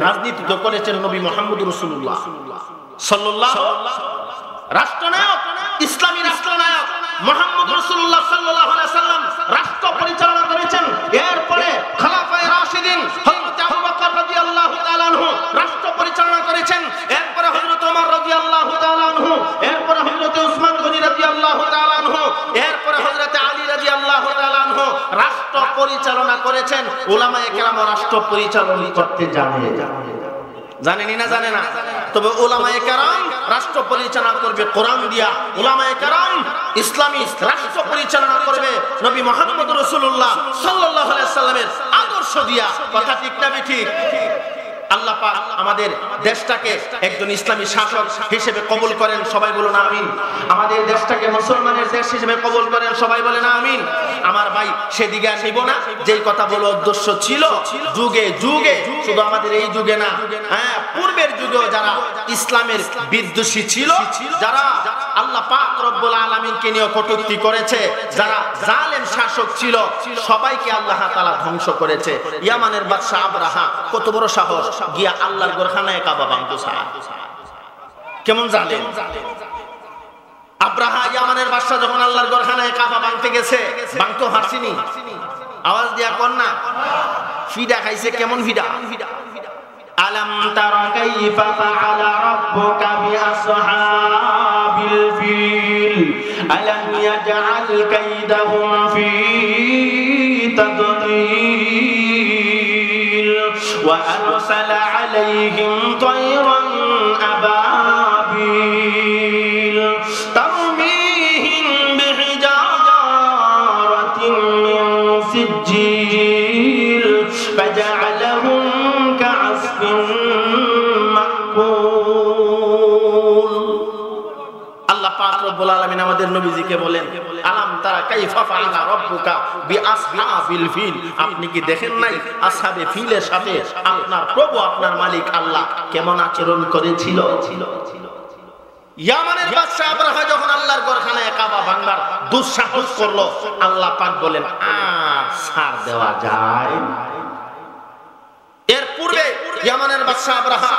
রাজনীতি তো করেছেন নবী মুহাম্মদ রাসূলুল্লাহ সাল্লাল্লাহু রাষ্ট্রনায়ক ইসলামী রাষ্ট্রনায়ক মুহাম্মদ রাসূলুল্লাহ সাল্লাল্লাহু আলাইহি সাল্লাম রাষ্ট্র পরিচালনা করেছেন। এরপরে খলিফায়ে রাশিদিন হযরত আবু বকর রাদিয়াল্লাহু তাআলা আনহু রাষ্ট্র পরিচালনা করেছেন। এরপরে হযরত ওমর রাদিয়াল্লাহু তাআলা আনহু, এরপরে হযরত উসমান গনি রাদিয়াল্লাহু তাআলা আনহু, এরপরে হযরত আলী রাদিয়াল্লাহু তাআলা আনহু রাষ্ট্র পরিচালনা করেছেন। উলামায়ে কেরাম রাষ্ট্র পরিচালনা করতে জানেনি না জানে না? তবে উলামায়ে কেরাম রাষ্ট্র পরিচালনা করবে কোরআন দিয়া, উলামায়ে কেরাম ইসলামী রাষ্ট্র পরিচালনা করবে নবী মুহাম্মদ রাসূলুল্লাহ সাল্লাল্লাহু আলাইহি সাল্লামের আদর্শ দিয়া। কথা ঠিক না ঠিক? আল্লাহ পাক আমাদের দেশটাকে একজন ইসলামী শাসক হিসেবে কবুল করেন, সবাই বলুন আমিন। আমাদের দেশটাকে মুসলমানের দেশ হিসেবে কবুল করেন, সবাই বলেন আমিন। আমার ভাই সেদিকে আর নিব না, যেই কথা বলো উদ্দেশ্য ছিল যুগে যুগে, শুধু আমাদের এই যুগে না, হ্যাঁ পূর্বের যুগেও যারা ইসলামের বিদ্বেষী ছিল, যারা আল্লাহ পাক রব্বুল আলামিনকে নিয়ে কটূক্তি করেছে, যারা জালেম শাসক ছিল, সবাইকে আল্লাহ তাআলা ধ্বংস করেছে। ইয়ামানের বাদশা আবরাহা কত বড় সাহস, গিয়া আল্লাহর ঘরখানায় কাবা ভাঙতে চায়। কেমন জালেম আবরাহা! ইয়ামানের বাদশা যখন আল্লাহর ঘরখানায় কাবা ভাঙতে গেছে, ভাঙতে হাসিনি, আওয়াজ দিয়া কর না, ফিডা খাইছে। কেমন ফিডা? আলাম তারা কাইফা ফাআলা রাব্বুকা বিআসহাবিল ফিল আলাম ইয়াজআল কাইদাহুম ফি তাদলিল ওয়া আরসালা আলাইহিম তায়রান আবাবিল তারমিহিম বিহিজারাতিন মিন সিজ্জিল ফাজআলাহুম আল্লাহ পাক রব্বুল আলামিন আমাদের নবীজিকে বলেন, আলাম তারা কাইফা ফাআলা রাব্বুকা বিআসহাবিল ফিল, আপনি কি দেখেন নাই আসহাবে ফিলের সাথে আপনার প্রভু আপনার মালিক আল্লাহ কেমন আচরণ করেছিল? ইয়ামানের বাদশা আবরাহা যখন আল্লাহর ঘরখানায় কাবা ভাঙবার দুঃসাহস করলো, আল্লাহ পাক বলেন আর ছাড় দেওয়া যায়? এর পূর্বে ইয়ামানের বাদশা আবরাহা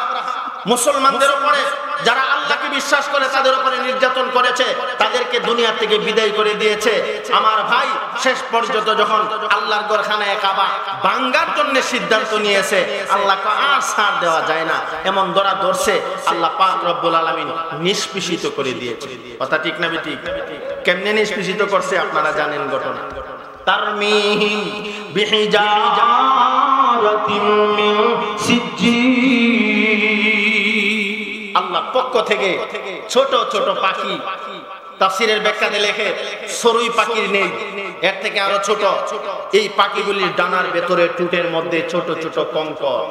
মুসলমানদের উপরে, যারা আল্লাহকে বিশ্বাস করে তাদের উপরে নির্যাতন করেছে, তাদেরকে দুনিয়া থেকে বিদায় করে দিয়েছে। আমার ভাই শেষ পর্যন্ত যখন আল্লাহর ঘরখানায় কাবা ভাঙার জন্য সিদ্ধান্ত নিয়েছে, আল্লাহকে আর ছাড় দেওয়া যায় না, এমন ধরা ধরছে, আল্লাহ পাক রব্বুল আলামিন নিষ্পেষিত করে দিয়েছে। কথা ঠিক না ঠিক? কেমনে নিষ্পেষিত করছে আপনারা জানেন ঘটনা। তারমিহিম বিহিজারাতিন মিন সিজ্জিল, আল্লাহর পক্ষ থেকে ছোট ছোট পাখি, তাফসীরের ব্যাখ্যাতে লেখে সরুই পাখির নেই, এর থেকে আরো ছোট, এই পাখিগুলির ডানার ভেতরে টুটের মধ্যে ছোট ছোট কঙ্কর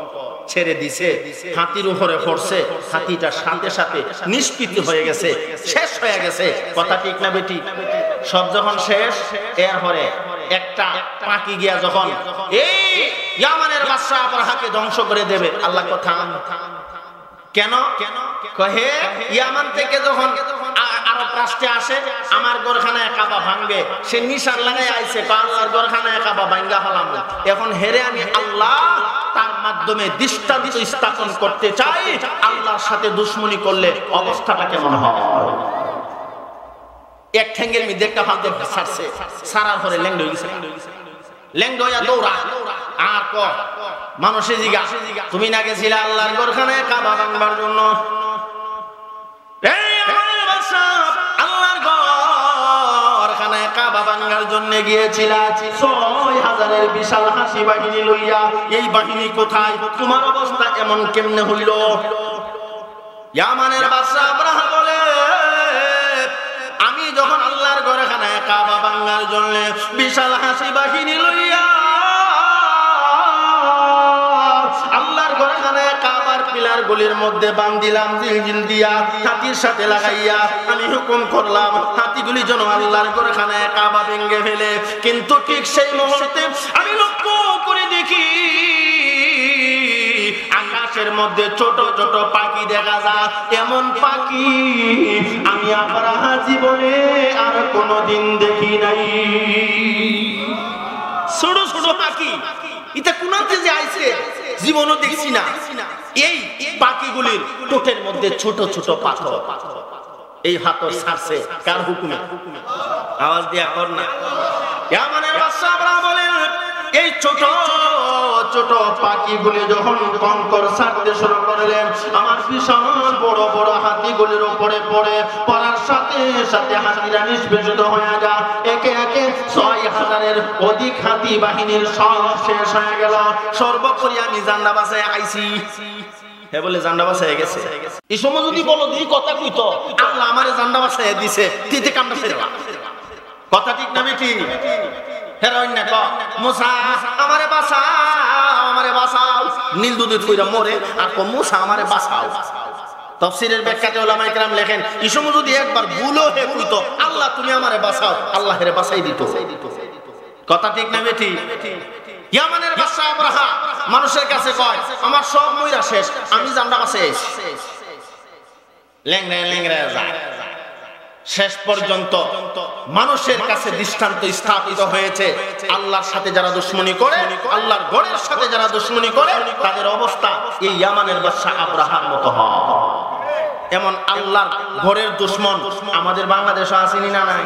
ছেড়ে দিছে, হাতির উপরে পড়ছে, হাতিটা সাথে সাথে নিষ্পৃত হয়ে গেছে, শেষ হয়ে গেছে। কথা ঠিক না বেটি? সব যখন শেষ, এরপরে একটা পাখি গিয়া যখন এই ইয়ামানের বাদশা আবরাহাকে ধ্বংস করে দেবে, আল্লাহ কথা কেন কহে ইয়ামান থেকে যখন আরব রাষ্ট্রে আসে, আমার ঘরখানায় কাবা ভাঙবে, সে নিশান লাগাই আইছে, আল্লাহর ঘরখানায় কাবা ভাঙ্গা হলাম, এখন হেরে আমি আল্লাহ তার মাধ্যমে দৃষ্টান্ত স্থাপন করতে চাই, আল্লাহর সাথে দুশ্মনী করলে অবস্থাটা কেমন হয়। এক ঠ্যাঙ্গের মধ্যে একটা হাতে ছাড়ছে, সারার পরে ল্যাংড হয়ে গেছে, ল্যাংড হইয়া দৌড়া আর ক মানুষে জিগা, তুমি না গেছিলে আল্লাহর ঘরখানায় কাবা ভাঙবার জন্য? আল্লাহর ঘরখানায় কাবা ভাঙার জন্য গিয়েছিলা, ৬,০০০-এর বিশাল হাসি বাহিনী লইয়া, এই বাহিনী কোথায়? তোমার অবস্থা এমন কেমনে হইল? ইয়ামানের বাদশা আবরাহা বলে, আমি যখন আল্লাহর ঘরখানায় কাবা ভাঙার জন্য বিশাল হাসি বাহিনী লইয়া আল্লাহর ঘরখানায় কাবার পিলার গলির মধ্যে বান্ধিলাম, জিলজিল দিয়া হাতির সাথে লাগাইয়া আমি হুকুম করলাম হাতিগুলি যেন আল্লাহর ঘরখানায় কাবা ভেঙে ফেলে। কিন্তু ঠিক সেই মুহূর্তে আমি লক্ষ্য করে দেখি আকাশের মধ্যে ছোট ছোট পাখি দেখা যায়, এমন পাখি আমি আবরাহা জীবনে আর কোনদিন দেখি নাই। ছোট ছোট পাখি, এটা কোনাতে যে আইছে জীবনও দেখছি না। এই পাখিগুলির ঠোঁটের মধ্যে ছোট ছোট পাথর, এই হাতর ছাড়ছে কার হুকুমে? আওয়াজ দিয়া কর না। ইয়ামানের বাদশা আবরাহা বলেন, এই ছোট ছোট পাখিগুলি যখন কঙ্কর ছাড়তে শুরু করলেন, আমার বিশাল বড় বড় হাতিগুলির উপরে পড়ার সাথে সাথে হাতিরা নিষ্পেষিত হয়ে যায়। একে একে ৬,০০০-এর অধিক হাতি বাহিনীর সব শেষ হয়ে গেল। সর্বোপরি আমি জান্ডা বাসায় আইছি। হে বলে জান্ডা বাসায় গেছে। এই সময় যদি বলো দিই কথা কইতো, আল্লাহ আমারে জান্ডা বাসায় দিছে, তিতে কামটা ফেরবা। কথা ঠিক না বেটি? হেরোইন না কো মুসা আমারে বাঁচাও, আমারে বাঁচাও। নীল দুধে থইরা মরে আর কো মুসা আমারে বাঁচাও। তাফসীরের ব্যাখ্যাতে উলামায়ে কেরাম লেখেন, এই সময় যদি একবার ভুলও হে কইতো আল্লাহ তুমি আমারে বাঁচাও, আল্লাহ হেরে বাঁচাই দিত। কথা ঠিক না বেটি? ইয়ামানের বাদশা আবরাহা মানুষের কাছে কয়, আমার সব মইরা শেষ, আমি জান্ডা বাঁচাই আইছি। ল্যাংড়া ল্যাংড়া যায়। শেষ পর্যন্ত মানুষের কাছে দৃষ্টান্ত স্থাপিত হয়েছে, আল্লাহর সাথে যারা দুশমনী করে, আল্লাহর ঘরের সাথে যারা দুশমনী করে, তাদের অবস্থা এই ইয়ামানের বাদশা আবরাহার মতো হয়। এমন আল্লাহর ঘরের দুশমন আমাদের বাংলাদেশে আসেনি না? নাই?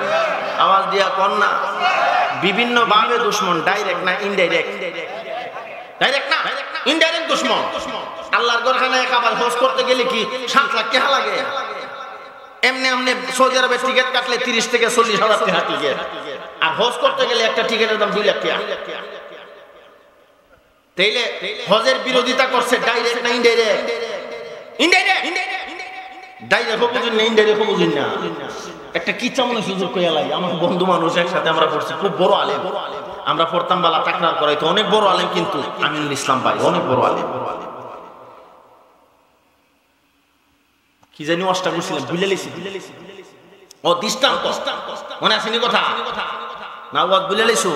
আওয়াজ দিয়া কর না। বিভিন্ন ভাবে দুশমন, ডাইরেক্ট না ইনডাইরেক্ট? ডাইরেক্ট না, ইনডাইরেক্ট দুশমন। আল্লাহর ঘরখানায় কাবার হজ করতে গেলে কি 7 লাখ টাকা লাগে? এমনি এমনি সৌদি আরবের টিকিট কাটলে 30 থেকে 40,000 টাকা টিকিট, আর হজ করতে গেলে একটা টিকিটের দাম 2 লাখ টাকা। তাইলে হজের বিরোধিতা করছে ডাইরেক্ট না ইনডাইরেক্ট? ইনডাইরেক্ট। ডাইরেক্ট হোক বুঝুন না, ইনডাইরেক্ট হোক বুঝুন না। একটা কিচ্ছা মনে সুযোগ কইয়া লাগে, আমার বন্ধু মানুষ একসাথে আমরা পড়ছি, খুব বড় আলেম। আমরা পড়তাম বালা তাকরার করাইতো, অনেক বড় আলেম, কিন্তু আমিনুল ইসলাম ভাই অনেক বড় আলেম। কি জানি অষ্টা করছিলাম, ভুলে লেছি। ও দৃষ্টান্ত মনে আসেনি কথা না? ওয়াজ ভুলে লেছো?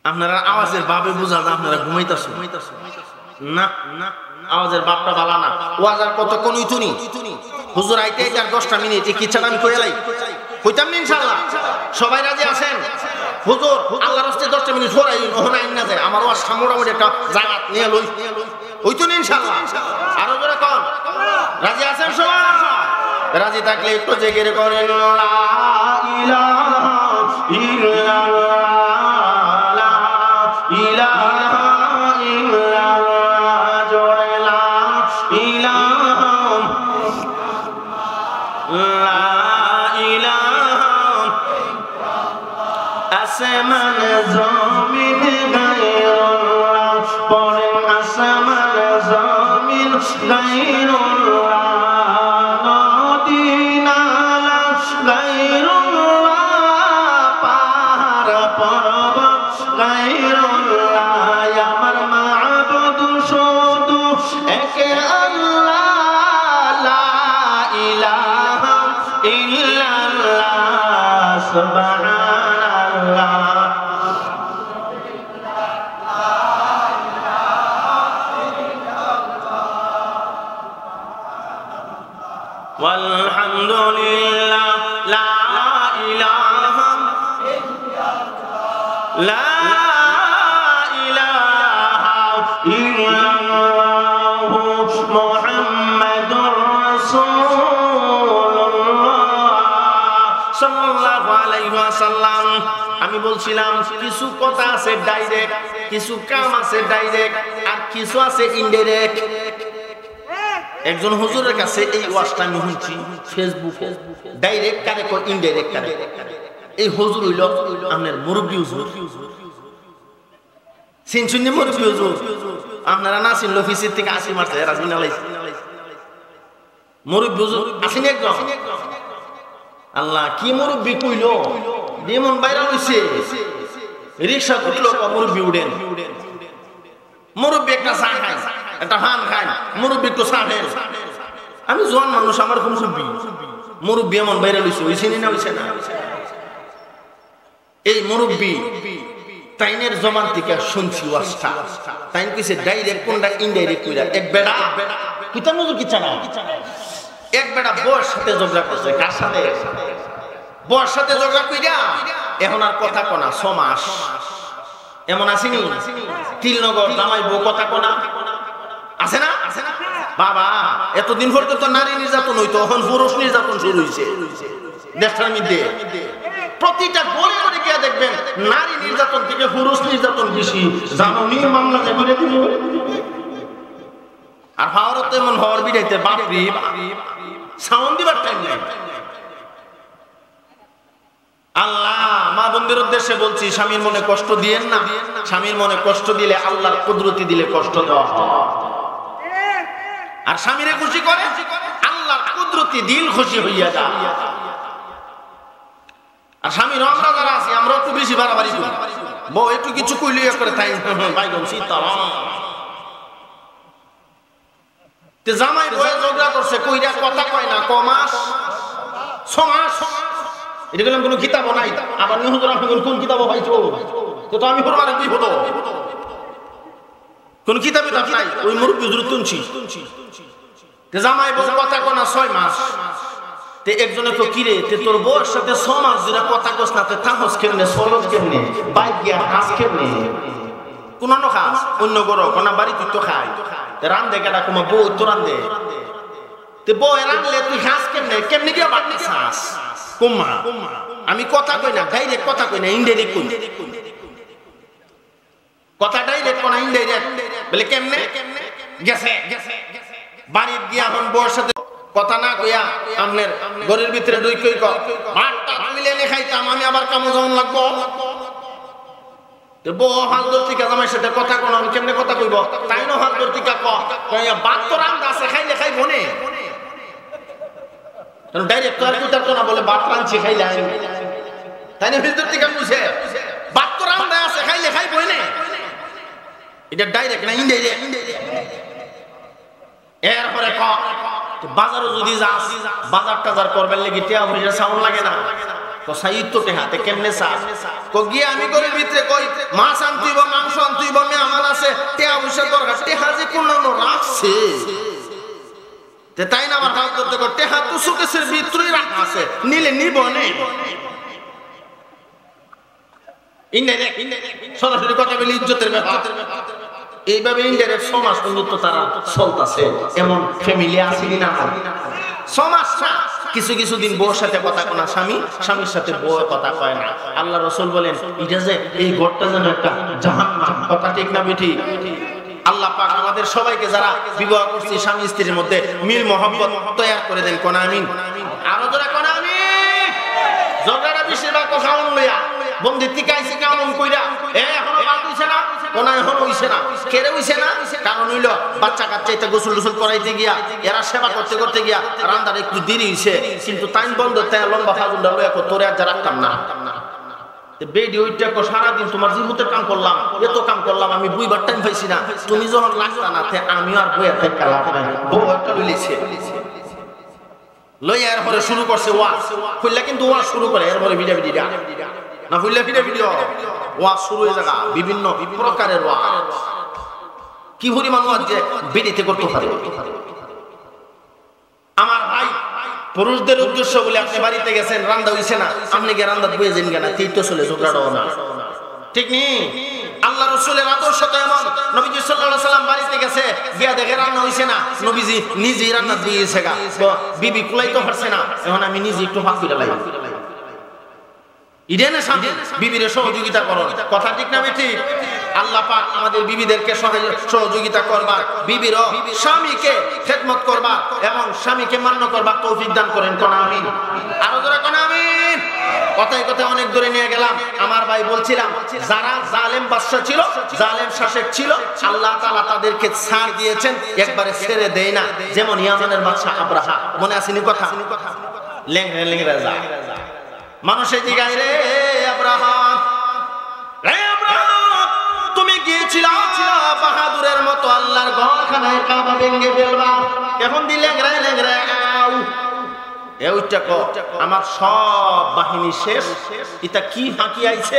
আপনারা আওয়াজের ভাবে বুঝা না আপনারা ঘুমাইতেছো না? আওয়াজের বাপটা বালা না। ওয়াজ আর কতক্ষণ হইতুনি? হুজুর আইতে আইতে আর 10টা মিনিট। এই কিচ্ছাটা আমি কইলাই কইতাম না ইনশাআল্লাহ। সবাই রাজি আছেন? হুজুর আল্লাহর রাস্তায় 10টা মিনিট পড়াই ওখানে আইন না যায়, আমার ওয়াজ মোটামুটি একটা জায়গা নিয়ে লই হইতুনি ইনশাআল্লাহ। আরো জোরে কোন রাজি আছেন সবাই? রাজি থাকলে একটু জেগে করেন লা ইলাহা ইল্লাল্লাহ, লা ইলাহা ইল্লাল্লাহ, জোরে লা ইলাহা, লা ইলাহা। আসমান জমিন গায়রুল্লাহ, পড়েন আসমান জমিন গায়রুল্লাহ, walhamdulillah, la ilaha la ilaha illallah muhammadur rasulullah sallallahu alaihi wasallam। আমি বলছিলাম কিছু কথা আছে ডাইরেক্ট, কিছু কাম আছে ডাইরেক্ট, আর কিছু আছে ইনডাইরেক্ট। একজন হুজুরের কাছে এই ওয়াজটা আমি শুনছি ফেসবুকে, ডাইরেক্ট কারে কো ইনডাইরেক্ট কারে। এই হুজুর হইল আপনার মুরব্বি হুজুর, সিনসুন্নি মুরব্বি হুজুর। আপনারা না চিনলো ফিসির থেকে 80 মারছে রাজমিন আলাইছে। মুরব্বি হুজুর আসেনি একদম। আল্লাহ কি মুরব্বি কইলো, যেমন বাইরা হইছে রিকশা উঠলো, মুরব্বি উঠেন। মুরব্বি একটা চা খায়, একটা পান খায়, মুরব্বি একটু চা খায়। আমি জোয়ান মানুষ, আমার কোন মুরব্বি এমন বাইরে লইছে, হইছে না হইছে না? এই মুরব্বি তাইনের জমান থেকে শুনছি ওয়াজটা। তাইন কইছে ডাইরেক্ট কোনটা ইনডাইরেক্ট কইরা। এক বেড়া কইতা নজর কিচ্ছা না, এক বেড়া বউর সাথে ঝগড়া করছে। কার সাথে? বউর সাথে ঝগড়া কইরা এখন আর কথা কনা 6 মাস। এমন আসেনি? তিলনগর জামাই বউ কথা কোনা আছে না? বাবা এতদিন পর্যন্ত নারী নির্যাতন হইতো, এখন পুরুষ নির্যাতন শুরু হয়েছে দেশটার মধ্যে। প্রতিটা গড়ে গড়ে গিয়ে দেখবেন নারী নির্যাতন থেকে পুরুষ নির্যাতন বেশি। জানুনি মামলা করে দিল। আর ভারত এমন হওয়ার বিড়াইতে বাপরি সাউন্ড দিবার টাইম নাই। আল্লাহ মা বোনদের উদ্দেশ্যে বলছি, স্বামীর মনে কষ্ট দিয়েন না। স্বামীর মনে কষ্ট দিলে আল্লাহর কুদরতি দিলে কষ্ট দেওয়া হয়। আর স্বামীরে খুশি করে আল্লাহর কুদরতি দিল খুশি হইয়া যায়। আর স্বামীর আমরা যারা আছি আমরা একটু বেশি বাড়াবাড়ি করি, বউ একটু কিছু কইলে করে তাই বাইগন সীতারাম। তে জামাই বয়ে ঝগড়া করছে, কইরা কথা কয় না, কমাস 6 মাস। এটা গেলাম কোনো কিতাব নাই। আবার নিহুজুর আপনি কোন কিতাব পাইছো? তো আমি পড়বার কি হতো? কোন কিতাবে তো নাই, ওই মুরব্বি হুজুর তুনছি। তে জামাই বউ কথা কয় না 6 মাস। তে একজনে তো কিরে, তে তোর বউর সাথে 6 মাস ধরে কথা কস না, তে তাহস কেমনে, সরজ কেমনে, বাইক গিয়া হাস কেমনে? কোন ন খাস অন্য গরো কোনা বাড়ি তুই তো খাই। তে রান্দে কেডা? কুমা বউ তো রান্দে। তে বউ রান্দলে তুই হাস কেমনে? কেমনে গিয়া বাড়তে খাস? কুমা আমি কথা কই না, ডাইরেক্ট কথা কই না, ইনডাইরেক্ট কই। কথা ডাইরেক্ট কোনা ইনডাইরেক্ট বলে কেমনে গেছে বাড়ি গিয়া এখন বউর সাথে কথা না কইয়া আমনের ঘরের ভিতরে দুই কই মারটা মিলে এনে খাইতাম, আমি আবার কামো যাওয়ান লাগবো। বউ হাল ধরতিকা জামাইয়ের সাথে কথা কোন, আমি কেমনে কথা কইব? তাই না হাল ধরতিকা কইয়া বাদ তো রান্দা আছে, খাইলে খাইব নে। ডাইরেক্ট তো আর কুতার তো না বলে বাদ রাঁধছি খাইলে আইন, তাই না? ভিতর থেকে বুঝে বাদ তো রান্দা আছে, খাইলে খাইব নে। এটা ডাইরেক্ট না ইনডাইরেক্ট? এরপরে বাজারও যদি যাস, বাজার টাজার করবার লেগে টিয়া পয়সা সাউন্ড লাগে না? তো সাহিত্য টেহাতে কেমনে চাস? গিয়ে আমি ঘরের ভিতরে কই মাছ আনতেইব, মাংস আনতেইব, মেহমান আছে, টিয়া পয়সা দরকার। টেহা যে কোন রাখছে, তাই না? আমার হাত ধরতে কর, টেহা তো সুকেশের ভিতরেই রাখা আছে, নিলে নিব নে। ইনডাইরেক্ট সরাসরি কথা বলি ইজ্জতের ব্যাপার। এইভাবে ইনডাইরেক্ট সমাজ বন্ধুত্ব তারা চলতেছে। এমন ফ্যামিলি আছে কিনা? সমাজ কিছু কিছু দিন বউর সাথে কথা কয় না, স্বামীর সাথে বউ কথা কয় না। আল্লাহ রাসূল বলেন এটা যে এই ঘরটা যেন একটা জাহান্নাম। কথা ঠিক না বেঠি? আল্লাহ পাক আমাদের সবাইকে যারা বিবাহ করছি স্বামী স্ত্রীর মধ্যে মিল মহব্বত তৈরি করে দেন। কোন আমিন? আরো জোরে কোন আমিন? ঝগড়া বেশিরভাগ কথা লইয়া বন্ধু টিকাইছে কেমন কইরা এখনো বাদ হইছে না, কোন এখন হইছে না। কেড়ে হইছে না? কারণ হইল বাচ্চা কাচ্চাইতে গোসল টোসল করাইতে গিয়া, এরা সেবা করতে করতে গিয়া রান্দার একটু দেরি হইছে। কিন্তু টাইম বন্ধ, তাই লম্বা ফাগুনটা লইয়া তোরে আর যা রাখতাম না। বেডি ওইটা সারাদিন তোমার জীবতের কাম করলাম, এত কাম করলাম, আমি বুইবার টাইম পাইছি না। তুমি যখন লাগতা না, আমি আর বইয়া থেকে লাভ নাই। বউ একটা লইছে লইয়া এরপরে শুরু করছে ওয়াজ। কইলা কিন্তু ওয়াজ শুরু করে এরপরে ভিডিও না হইলে ভিডিও ওয়াজ শুরু হয়ে যাগা, বিভিন্ন প্রকারের ওয়াজ। কি পরিমাণ ওয়াজ যে বেডিতে করতে পারে। আমার ভাই পুরুষদের উদ্দেশ্য বলে আপনি বাড়িতে গেছেন, রান্না হইছে না, আপনি গিয়ে রান্না বয়ে যান কেন? এই তো চলে ঝগড়াটাও না, ঠিক নেই? আল্লাহ রাসূলের আদর্শ তো এমন, নবীজি সাল্লাল্লাহু আলাইহি সাল্লাম বাড়িতে গেছে, গিয়া দেখে রান্না হইছে না, নবীজি নিজেই রান্না দিয়েছে গা, বিবি কুলাই তো পারছে না, এখন আমি নিজে একটু ভাগ করে লাই। ইডেনে শান্তি, বিবির সহযোগিতা করো। কথা ঠিক না ঠিক? আল্লাহ পাক আমাদের বিবিদেরকে সহযোগিতা করবা, বিবির স্বামীকে খেদমত করবা এবং স্বামীকে মান্য করবা তৌফিক দান করেন। কোন আমিন? আরো জোরে কোন আমিন? কথায় কথায় অনেক দূরে নিয়ে গেলাম। আমার ভাই বলছিলাম যারা জালেম বাদশা ছিল, জালেম শাসক ছিল, আল্লাহ তাআলা তাদেরকে ছাড় দিয়েছেন, একবারে ছেড়ে দেয় না। যেমন ইয়ামানের বাদশা আব্রাহা, মনে আসেনি কথা? লেংড়ে লেংড়ে যায় মানুষের জিগায়, রে আব্রাহাম, তুমি গিয়েছিল বাহাদুরের মতো আল্লাহর ঘরখানায় কাবা ভেঙে ফেলবা, এখন দি লেংড়ে লেংড়ে আও। এইটা কো আমার সব বাহিনী শেষ, এটা কি হাঁকি আইছে,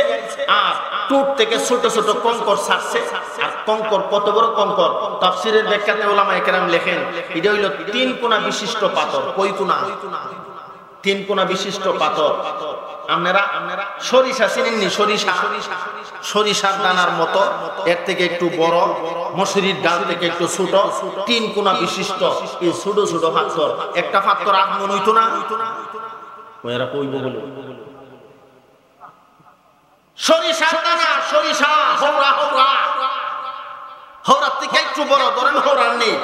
আর টুট থেকে ছোট ছোট কঙ্কর ছাড়ছে। আর কঙ্কর কত বড় কঙ্কর? তাফসীরের ব্যাখ্যাতে উলামায়ে কেরাম লেখেন এটা হইল 3 কোণা বিশিষ্ট পাথর। কই কোণা? তিন কোনা বিশিষ্ট পাথর। আপনারা সরিষা চিনেননি? সরিষার দানার মতো, এর থেকে একটু বড়, মসুরির ডাল থেকে একটু ছোট, তিন কোনা বিশিষ্ট এই ছোট ছোট পাথর। একটা পাথর আগমন হইতো না, এরা কইব বলে সরিষার দানা, সরিষা হৌরা হৌরা, হৌরার থেকে একটু বড়, ধরেন হৌরার নেই,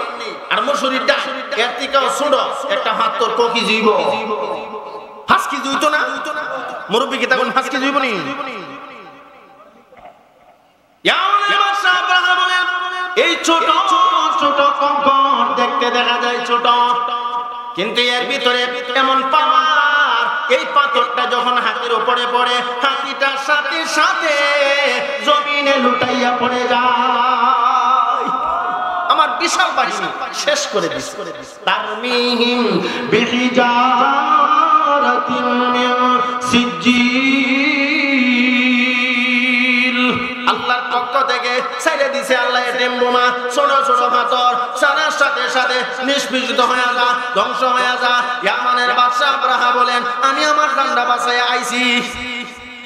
আর মসুরির ডাল এর থেকেও ছোট একটা পাথর ককি জীব হাসকি জুইতো না? মুরব্বী কি তখন হাসকি জুইব নি? এই ছোট ছোট কঙ্কর দেখতে দেখা যায় ছোট, কিন্তু এর ভিতরে এমন পাওয়ার, এই পাথরটা যখন হাতির উপরে পড়ে, হাতিটার সাথে সাথে জমিনে লুটাইয়া পড়ে যায়। আমার বিশাল বাহিনী শেষ করে দিচ্ছে। তারমিহিম বিহিজারাতিন মিন সিজিল, আল্লাহর পক্ষ থেকে ছেড়ে দিছে আল্লাহ এটিএম বোমা, ছোট ছোট পাথর, সারার সাথে সাথে নিষ্পেষিত হয়ে যা, ধ্বংস হয়ে যা। ইয়ামানের বাদশা আবরাহা বলেন, আমি আমার জান্ডা বাঁচাইয়া আইছি।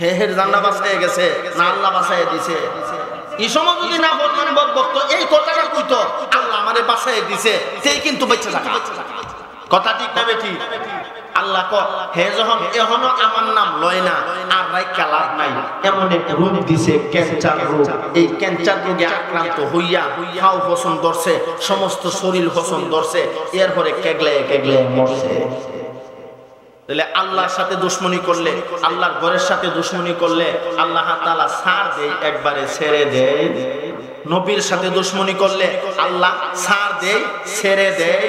হের জান্ডা বাঁচাইয়া গেছে না আল্লাহ বাঁচাইয়া দিছে? এই সময় যদি না বলতেন বক্ত এই কথাটা কইতো, আল্লাহ আমারে বাঁচাইয়া দিছে, সেই কিন্তু বেঁচে থাকা কথা ঠিক না বেঠি? আল্লাহ হে যখন এখনো আমার নাম লয় না, আর রাইকা লাভ নাই, এমন এক রোগ দিছে ক্যান্সার রোগ। এই ক্যান্সার রোগে আক্রান্ত হইয়া হাও ফসন ধরছে, সমস্ত শরীর ফসন ধরছে, এরপরে কেগলে কেগলে মরছে। তাহলে আল্লাহর সাথে দুশ্মনী করলে, আল্লাহর ঘরের সাথে দুশ্মনী করলে আল্লাহ তাআলা ছাড় দেয়, একবারে ছেড়ে দেয়। নবীর সাথে দুশ্মনী করলে আল্লাহ ছাড় দেয়, ছেড়ে দেয়।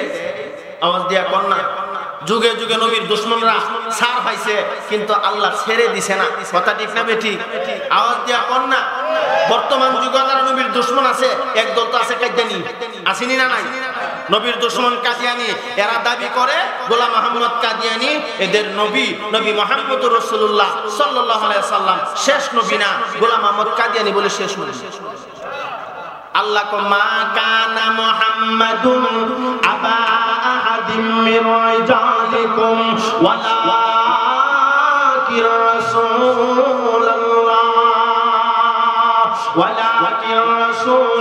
আওয়াজ দিয়া কন্যা, যুগে যুগে নবীর দুশ্মনরা ছাড় পাইছে, কিন্তু আল্লাহ ছেড়ে দিছে না, কথা ঠিক না বেঠি? আওয়াজ দিয়া কন্যা, বর্তমান যুগে যারা নবীর দুশ্মন আছে, একদল তো আছে কাদিয়ানী, আসেনি না নাই? নবীর দুশ্মন কাদিয়ানী, এরা দাবি করে গোলাম মুহাম্মদ কাদিয়ানী এদের নবী, নবী মুহাম্মদুর রাসূলুল্লাহ সাল্লাল্লাহু আলাইহি সাল্লাম শেষ নবী না, গোলাম মুহাম্মদ কাদিয়ানী বলে শেষ নবী। আল্লাহ কো মা কানা মুহাম্মাদুন আবা আহাদিম মির রিজালিকুম ওয়ালাকিন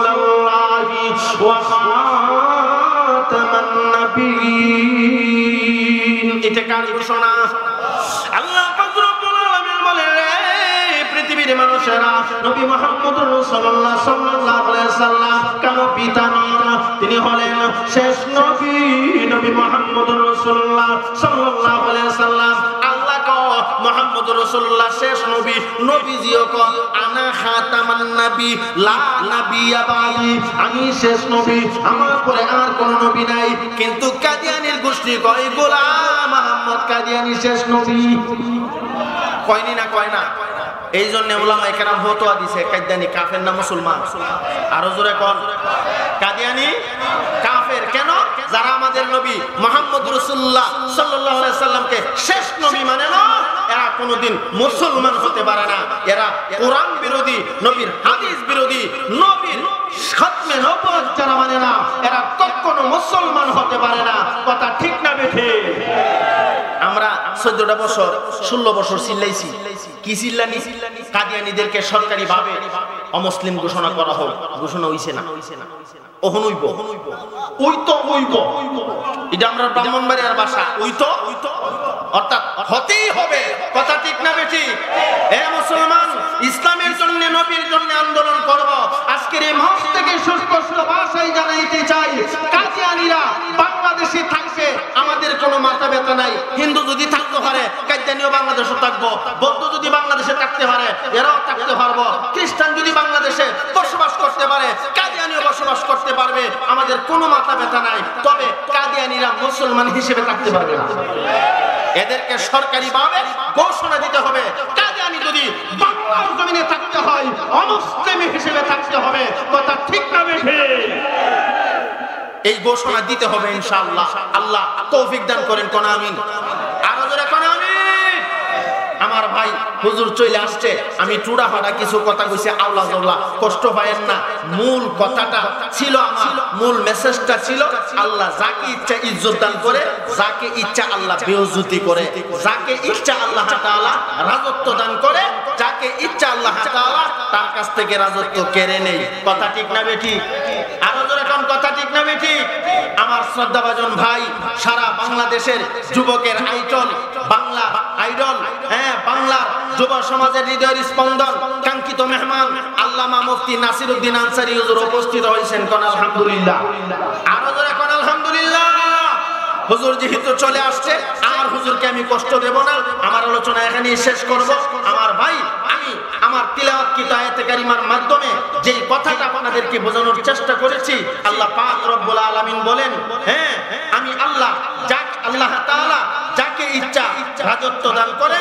রাসূলুল্লাহি ওয়া খাতামান নবিয়্যিন। এটা কার ঘোষণা? আল্লাহ পাক রব্বুল আলামিন বলেন, পৃথিবীর মানুষেরা নবী মুহাম্মদুর রাসূলুল্লাহ সাল্লাল্লাহু আলাইহি সাল্লাম কারো পিতা নন, তিনি হলেন শেষ নবী, নবী মুহাম্মদুর রাসূলুল্লাহ সাল্লাল্লাহু আলাইহি সাল্লাম। আল্লাহ কো মুহাম্মদুর রাসূলুল্লাহ শেষ নবী, নবীজিও কো আনা খাতামান নবী লা নবিয়্যা বাদি, আমি শেষ নবী, আমার পরে আর কোন নবী নাই। কিন্তু কাদিয়ানীর গোষ্ঠী কয় গোলাম মুহাম্মদ কাদিয়ানী শেষ নবী। কয়নি না? কয় না? এই জন্য উলামায়ে কেরাম ফতোয়া দিছে কাদিয়ানী কাফের না মুসলমান? আরো জোরে কোন, কাদিয়ানী কাফের। কেন? যারা আমাদের নবী মুহাম্মদ রাসূলুল্লাহ সাল্লাল্লাহু আলাইহি সাল্লামকে শেষ নবী মানে না, এরা কোনোদিন মুসলমান হতে পারে না। এরা কোরআন বিরোধী, নবীর হাদিস বিরোধী, নবীর খতমে নবুয়ত যারা মানে না, এরা কখনো মুসলমান হতে পারে না। কথা ঠিক না বেঠে? আমরা 14টা বছর 16 বছর চিল্লাইছি, কি চিল্লানি? কাদিয়ানীদেরকে সরকারি ভাবে অমুসলিম ঘোষণা করা হোক, ঘোষণা হইছে না, ওহন হইব, ওইতো হইব। এটা আমরা ব্রাহ্মণবাড়িয়ার ভাষা, ওইতো অর্থাৎ হতেই হবে। কথা ঠিক না বেঠি? এ মুসলমান, ইসলামের জন্য, নবীর জন্য আন্দোলন করব। আজকের এই মঞ্চ থেকে সুস্পষ্ট ভাষায় জানাইতে চাই, কাদিয়ানীরা বাংলাদেশে থাকবে, আমাদের কোনো মাথা ব্যথা নাই। হিন্দু যদি থাকতে পারে, কাদিয়ানীও বাংলাদেশে থাকবো। বৌদ্ধ যদি বাংলাদেশে থাকতে পারে, এরাও থাকতে পারবো। খ্রিস্টান যদি বাংলাদেশে বসবাস করতে পারে, কাদিয়ানীও বসবাস করতে পারবে। আমাদের কোনো মাথা ব্যথা নাই। তবে কাদিয়ানীরা মুসলমান হিসেবে থাকতে পারবে না। এদেরকে সরকারি ভাবে ঘোষণা দিতে হবে, কাদিয়ানী যদি বাংলার জমিনে থাকতে হয়, অমুসলিম হিসেবে থাকতে হবে। কথা ঠিক না বেঠে? এই ঘোষণা দিতে হবে ইনশাআল্লাহ। আল্লাহ তৌফিক দান করেন, কোন আমিন। আরো জোরে কোন আমিন। আমার ভাই হুজুর চলে আসছে, আমি টুডা ফাটা কিছু কথা কইছি, আওলা জওলা, কষ্ট পায়েন না। মূল কথাটা ছিল, আমার মূল মেসেজটা ছিল, আল্লাহ যাকে ইচ্ছা ইজ্জত দান করে, যাকে ইচ্ছা আল্লাহ বেইজ্জতি করে, যাকে ইচ্ছা আল্লাহ তাআলা রাজত্ব দান করে, যাকে ইচ্ছা আল্লাহ তাআলা তার কাছ থেকে রাজত্ব কেড়ে নেয়। কথা ঠিক না বেঠিক? আরো জোরে কোন কথা ঠিক না বেঠিক? আমার শ্রদ্ধাভাজন ভাই, সারা বাংলাদেশের যুবকের আইডল, বাংলা আইডল, হ্যাঁ, বাংলার যুব সমাজের হৃদয়ের স্পন্দন, কাঙ্ক্ষিত মেহমান আল্লামা মুফতি নাসিরউদ্দিন আনসারী হুজুর উপস্থিত হয়েছেন। কোন আলহামদুলিল্লাহ। আরো জোরে কোন আলহামদুলিল্লাহ। হুজুর যেহেতু চলে আসছে, আর হুজুরকে আমি কষ্ট দেব না, আমার আলোচনা এখানেই শেষ করব। আমার ভাই, আমি আমার তিলাওয়াতকৃত আয়াতে কারিমার মাধ্যমে যেই কথাটা আপনাদেরকে বোঝানোর চেষ্টা করেছি, আল্লাহ পাক রব্বুল আলামিন বলেন, হ্যাঁ, আমি আল্লাহ, যাকে আল্লাহ তাআলা যাকে ইচ্ছা রাজত্ব দান করে।